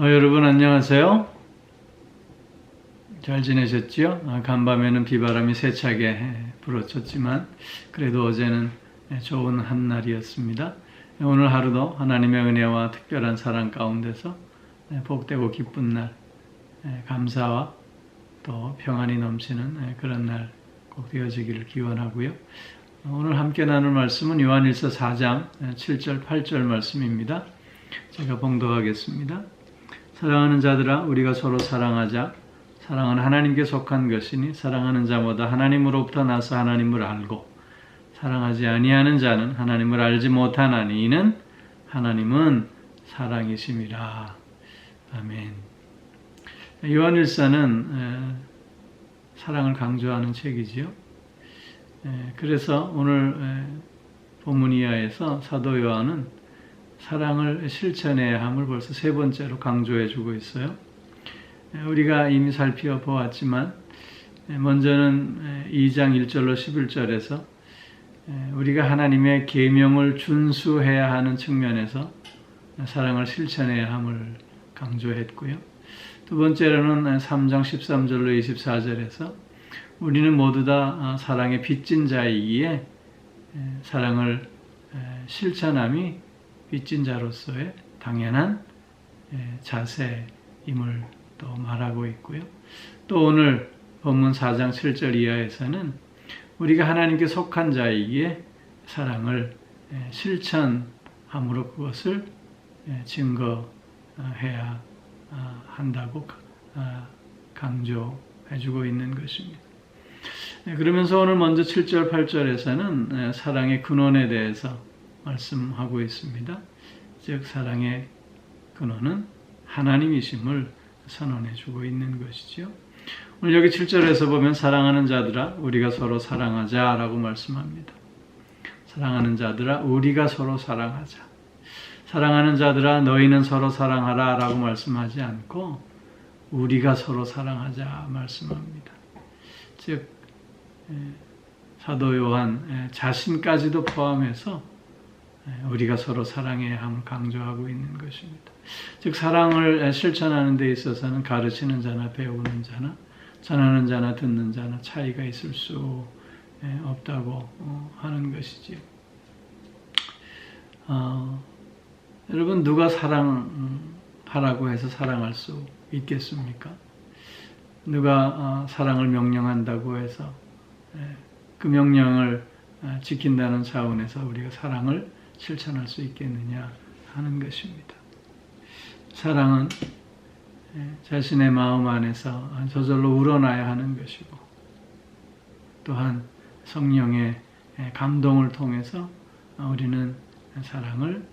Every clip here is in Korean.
여러분 안녕하세요. 잘 지내셨지요? 간밤에는 비바람이 세차게 불어쳤지만 그래도 어제는 좋은 한날이었습니다. 오늘 하루도 하나님의 은혜와 특별한 사랑 가운데서 복되고 기쁜 날, 감사와 또 평안이 넘치는 그런 날 꼭 되어지기를 기원하고요. 오늘 함께 나눌 말씀은 요한일서 4장 7절 8절 말씀입니다. 제가 봉독하겠습니다. 사랑하는 자들아 우리가 서로 사랑하자. 사랑은 하나님께 속한 것이니 사랑하는 자마다 하나님으로부터 나서 하나님을 알고 사랑하지 아니하는 자는 하나님을 알지 못하나니 이는 하나님은 사랑이심이라. 아멘. 요한일서는 사랑을 강조하는 책이지요. 그래서 오늘 본문 이하에서 사도 요한은 사랑을 실천해야 함을 벌써 세 번째로 강조해 주고 있어요. 우리가 이미 살펴보았지만 먼저는 2장 1절로 11절에서 우리가 하나님의 계명을 준수해야 하는 측면에서 사랑을 실천해야 함을 강조했고요. 두 번째로는 3장 13절로 24절에서 우리는 모두 다 사랑에 빚진 자이기에 사랑을 실천함이 빚진 자로서의 당연한 자세임을 또 말하고 있고요. 또 오늘 본문 4장 7절 이하에서는 우리가 하나님께 속한 자이기에 사랑을 실천함으로 그것을 증거해야 한다고 강조해주고 있는 것입니다. 그러면서 오늘 먼저 7절 8절에서는 사랑의 근원에 대해서 말씀하고 있습니다. 즉 사랑의 근원은 하나님이심을 선언해 주고 있는 것이죠. 오늘 여기 7절에서 보면 사랑하는 자들아 우리가 서로 사랑하자라고 말씀합니다. 사랑하는 자들아 우리가 서로 사랑하자. 사랑하는 자들아 너희는 서로 사랑하라 라고 말씀하지 않고 우리가 서로 사랑하자 말씀합니다. 즉 사도 요한 자신까지도 포함해서 우리가 서로 사랑해야 함을 강조하고 있는 것입니다. 즉 사랑을 실천하는 데 있어서는 가르치는 자나 배우는 자나 전하는 자나 듣는 자나 차이가 있을 수 없다고 하는 것이지요. 여러분 누가 사랑하라고 해서 사랑할 수 있겠습니까? 누가 사랑을 명령한다고 해서 그 명령을 지킨다는 차원에서 우리가 사랑을 실천할 수 있겠느냐 하는 것입니다. 사랑은 자신의 마음 안에서 저절로 우러나야 하는 것이고 또한 성령의 감동을 통해서 우리는 사랑을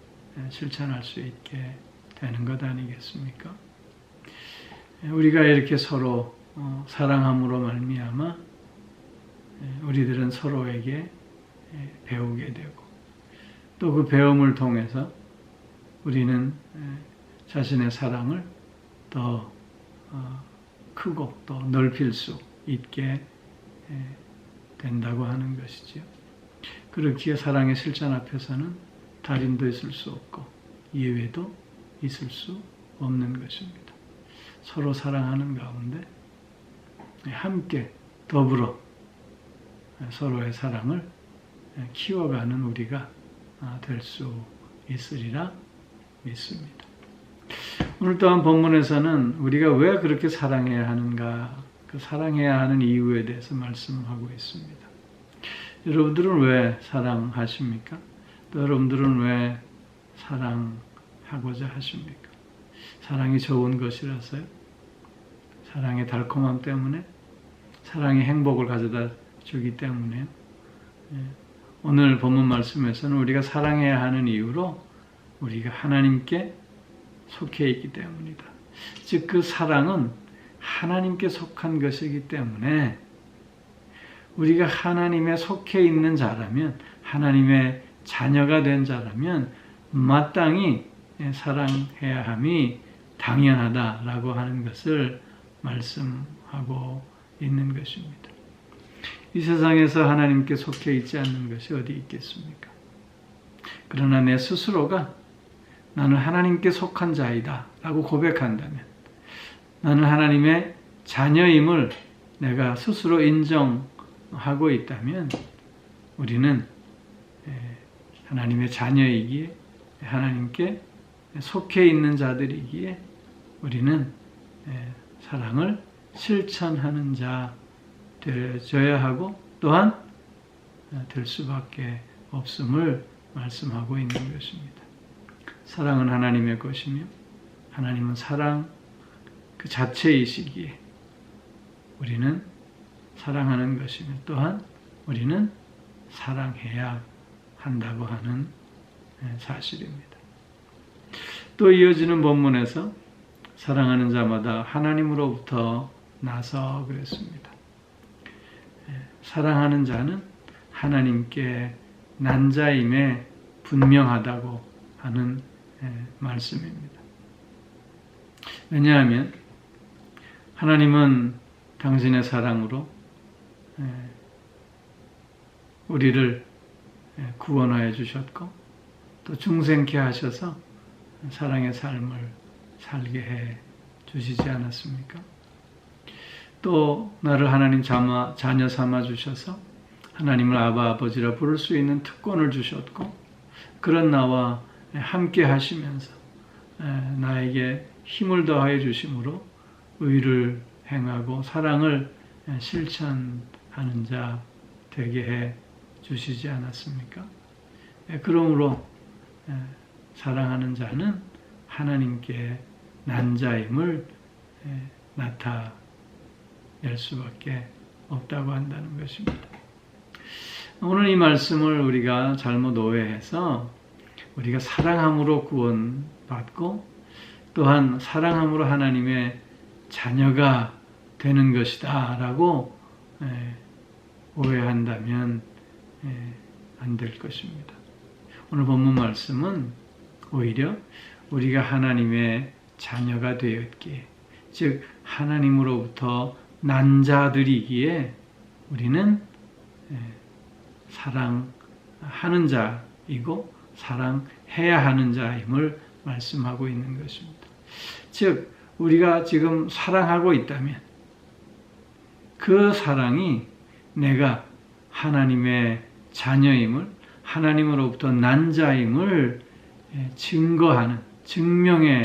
실천할 수 있게 되는 것 아니겠습니까? 우리가 이렇게 서로 사랑함으로 말미암아 우리들은 서로에게 배우게 되고 또 그 배움을 통해서 우리는 자신의 사랑을 더 크고 또 넓힐 수 있게 된다고 하는 것이지요. 그렇기에 사랑의 실천 앞에서는 달인도 있을 수 없고 예외도 있을 수 없는 것입니다. 서로 사랑하는 가운데 함께 더불어 서로의 사랑을 키워가는 우리가 될 수 있으리라 믿습니다. 오늘 또한 본문에서는 우리가 왜 그렇게 사랑해야 하는가, 그 사랑해야 하는 이유에 대해서 말씀하고 있습니다. 여러분들은 왜 사랑하십니까? 또 여러분들은 왜 사랑하고자 하십니까? 사랑이 좋은 것이라서요? 사랑의 달콤함 때문에? 사랑의 행복을 가져다 주기 때문에요? 오늘 본문 말씀에서는 우리가 사랑해야 하는 이유로 우리가 하나님께 속해 있기 때문이다. 즉 그 사랑은 하나님께 속한 것이기 때문에 우리가 하나님에 속해 있는 자라면 하나님의 자녀가 된 자라면 마땅히 사랑해야 함이 당연하다라고 하는 것을 말씀하고 있는 것입니다. 이 세상에서 하나님께 속해 있지 않는 것이 어디 있겠습니까? 그러나 내 스스로가 나는 하나님께 속한 자이다 라고 고백한다면, 나는 하나님의 자녀임을 내가 스스로 인정하고 있다면, 우리는 하나님의 자녀이기에, 하나님께 속해 있는 자들이기에 우리는 사랑을 실천하는 자 되어야 하고, 또한 될 수밖에 없음을 말씀하고 있는 것입니다. 사랑은 하나님의 것이며 하나님은 사랑 그 자체이시기에 우리는 사랑하는 것이며, 또한 우리는 사랑해야 한다고 하는 사실입니다. 또 이어지는 본문에서 사랑하는 자마다 하나님으로부터 나서 그랬습니다. 사랑하는 자는 하나님께 난 자임에 분명하다고 하는 말씀입니다. 왜냐하면 하나님은 당신의 사랑으로 우리를 구원하여 주셨고, 또 중생케 하셔서 사랑의 삶을 살게 해 주시지 않았습니까? 또 나를 하나님 자녀 삼아 주셔서 하나님을 아바 아버지라 부를 수 있는 특권을 주셨고, 그런 나와 함께 하시면서 나에게 힘을 더하여 주심으로 의를 행하고 사랑을 실천하는 자 되게 해 주시지 않았습니까? 그러므로 사랑하는 자는 하나님께 난 자임을 나타낼 수밖에 없다고 한다는 것입니다. 오늘 이 말씀을 우리가 잘못 오해해서 우리가 사랑함으로 구원받고, 또한 사랑함으로 하나님의 자녀가 되는 것이다 라고 오해한다면 안 될 것입니다. 오늘 본문 말씀은 오히려 우리가 하나님의 자녀가 되었기에, 즉 하나님으로부터 난 자들이기에 우리는 사랑하는 자이고 사랑해야 하는 자임을 말씀하고 있는 것입니다. 즉 우리가 지금 사랑하고 있다면 그 사랑이 내가 하나님의 자녀임을, 하나님으로부터 난 자임을 증거하는, 증명해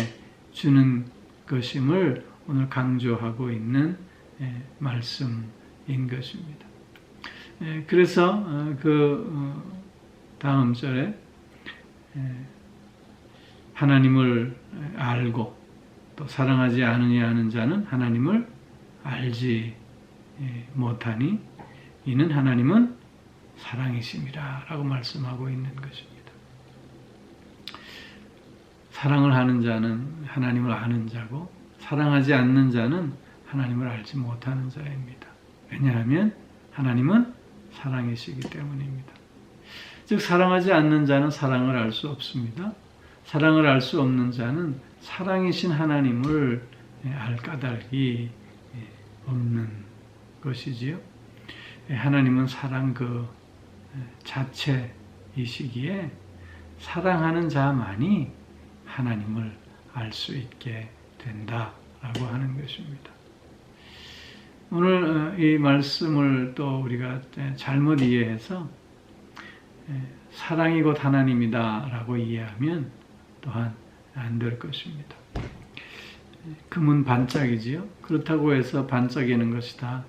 주는 것임을 오늘 강조하고 있는 말씀인 것입니다. 그래서 그 다음 절에 하나님을 알고 또 사랑하지 않으냐 하는 자는 하나님을 알지 못하니 이는 하나님은 사랑이심이라 라고 말씀하고 있는 것입니다. 사랑을 하는 자는 하나님을 아는 자고, 사랑하지 않는 자는 하나님을 알지 못하는 자입니다. 왜냐하면 하나님은 사랑이시기 때문입니다. 즉 사랑하지 않는 자는 사랑을 알 수 없습니다. 사랑을 알 수 없는 자는 사랑이신 하나님을 알 까닭이 없는 것이지요. 하나님은 사랑 그 자체이시기에 사랑하는 자만이 하나님을 알 수 있게 된다라고 하는 것입니다. 오늘 이 말씀을 또 우리가 잘못 이해해서 사랑이 곧 하나님이다 라고 이해하면 또한 안 될 것입니다. 금은 반짝이지요. 그렇다고 해서 반짝이는 것이 다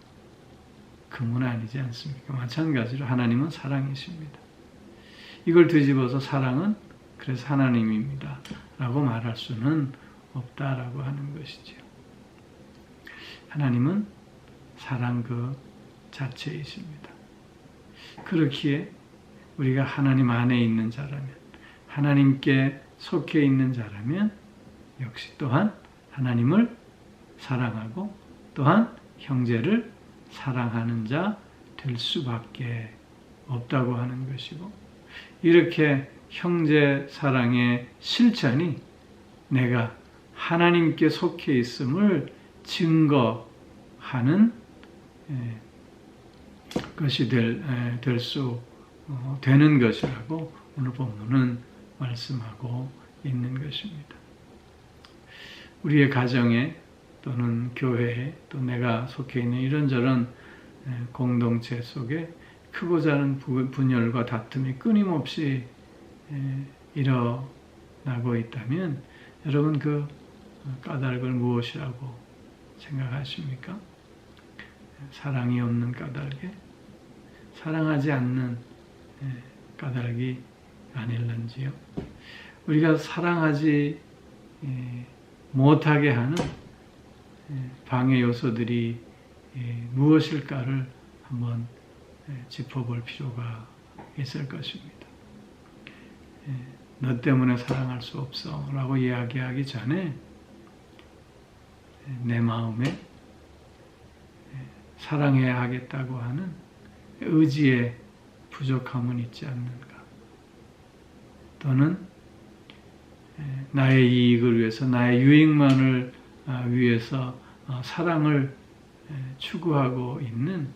금은 아니지 않습니까? 마찬가지로 하나님은 사랑이십니다. 이걸 뒤집어서 사랑은 그래서 하나님입니다 라고 말할 수는 없다라고 하는 것이죠. 하나님은 사랑 그 자체이십니다. 그렇기에 우리가 하나님 안에 있는 자라면, 하나님께 속해 있는 자라면 역시 또한 하나님을 사랑하고 또한 형제를 사랑하는 자 될 수밖에 없다고 하는 것이고, 이렇게 형제 사랑의 실천이 내가 하나님께 속해 있음을 증거하는 것이 되는 것이라고 오늘 본문은 말씀하고 있는 것입니다. 우리의 가정에 또는 교회에 또 내가 속해 있는 이런저런 공동체 속에 크고 작은 분열과 다툼이 끊임없이 일어나고 있다면 여러분 그 까닭을 무엇이라고 생각하십니까? 사랑이 없는 까닭에 사랑하지 않는 까닭이 아닐런지요. 우리가 사랑하지 못하게 하는 방해 요소들이 무엇일까를 한번 짚어볼 필요가 있을 것입니다. 너 때문에 사랑할 수 없어 라고 이야기하기 전에 내 마음에 사랑해야 하겠다고 하는 의지의 부족함은 있지 않는가? 또는 나의 이익을 위해서, 나의 유익만을 위해서 사랑을 추구하고 있는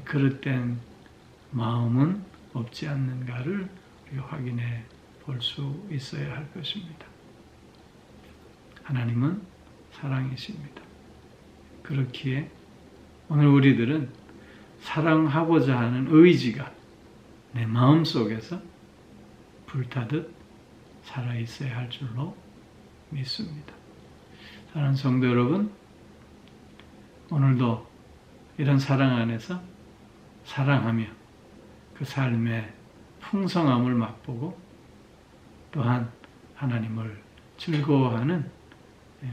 그릇된 마음은 없지 않는가를 우리가 확인해 볼 수 있어야 할 것입니다. 하나님은 사랑이십니다. 그렇기에 오늘 우리들은 사랑하고자 하는 의지가 내 마음 속에서 불타듯 살아있어야 할 줄로 믿습니다. 사랑하는 성도 여러분, 오늘도 이런 사랑 안에서 사랑하며 그 삶의 풍성함을 맛보고 또한 하나님을 즐거워하는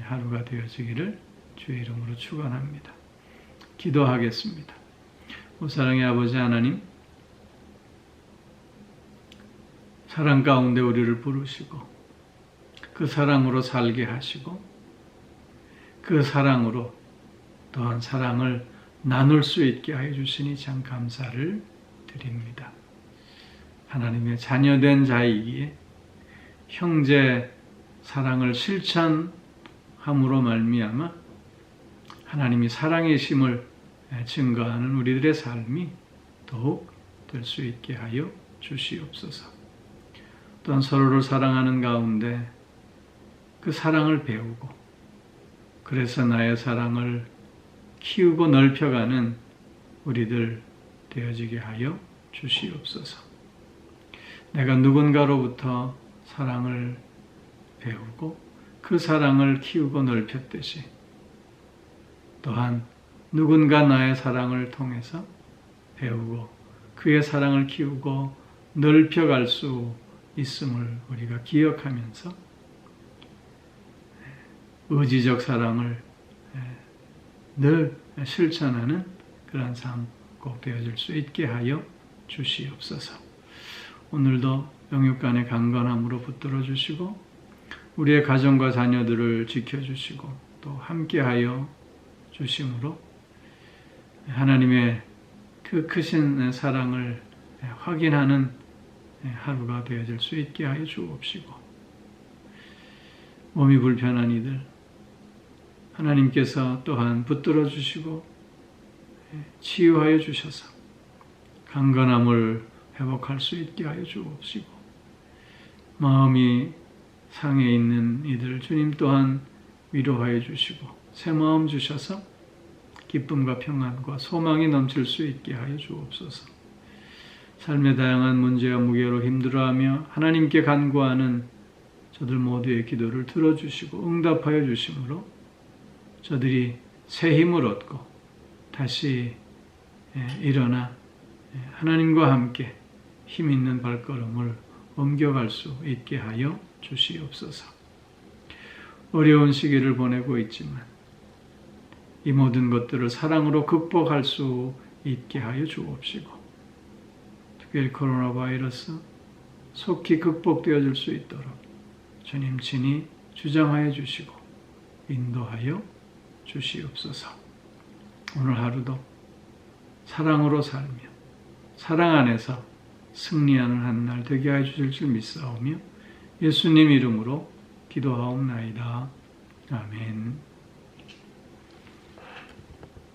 하루가 되어지기를 주의 이름으로 축원합니다. 기도하겠습니다. 오 사랑의 아버지 하나님, 사랑 가운데 우리를 부르시고 그 사랑으로 살게 하시고 그 사랑으로 또한 사랑을 나눌 수 있게 하여 주시니 참 감사를 드립니다. 하나님의 자녀된 자이기에 형제 사랑을 실천함으로 말미암아 하나님이 사랑이심을 증거하는 우리들의 삶이 더욱 될 수 있게 하여 주시옵소서. 또한 서로를 사랑하는 가운데 그 사랑을 배우고 그래서 나의 사랑을 키우고 넓혀가는 우리들 되어지게 하여 주시옵소서. 내가 누군가로부터 사랑을 배우고 그 사랑을 키우고 넓혔듯이 또한 누군가 나의 사랑을 통해서 배우고 그의 사랑을 키우고 넓혀갈 수 있음을 우리가 기억하면서 의지적 사랑을 늘 실천하는 그런 삶 꼭 되어질 수 있게 하여 주시옵소서. 오늘도 영육간의 강건함으로 붙들어 주시고 우리의 가정과 자녀들을 지켜주시고 또 함께하여 주심으로 하나님의 그 크신 사랑을 확인하는 하루가 되어질 수 있게 하여 주옵시고 몸이 불편한 이들 하나님께서 또한 붙들어 주시고 치유하여 주셔서 강건함을 회복할 수 있게 하여 주옵시고 마음이 상해 있는 이들 주님 또한 위로하여 주시고 새 마음 주셔서 기쁨과 평안과 소망이 넘칠 수 있게 하여 주옵소서. 삶의 다양한 문제와 무게로 힘들어하며 하나님께 간구하는 저들 모두의 기도를 들어주시고 응답하여 주심으로 저들이 새 힘을 얻고 다시 일어나 하나님과 함께 힘 있는 발걸음을 옮겨갈 수 있게 하여 주시옵소서. 어려운 시기를 보내고 있지만 이 모든 것들을 사랑으로 극복할 수 있게 하여 주옵시고 특별히 코로나 바이러스 속히 극복되어질 수 있도록 주님 친히 주장하여 주시고 인도하여 주시옵소서. 오늘 하루도 사랑으로 살며 사랑 안에서 승리하는 한 날 되게 하여 주실 줄 믿사오며 예수님 이름으로 기도하옵나이다. 아멘.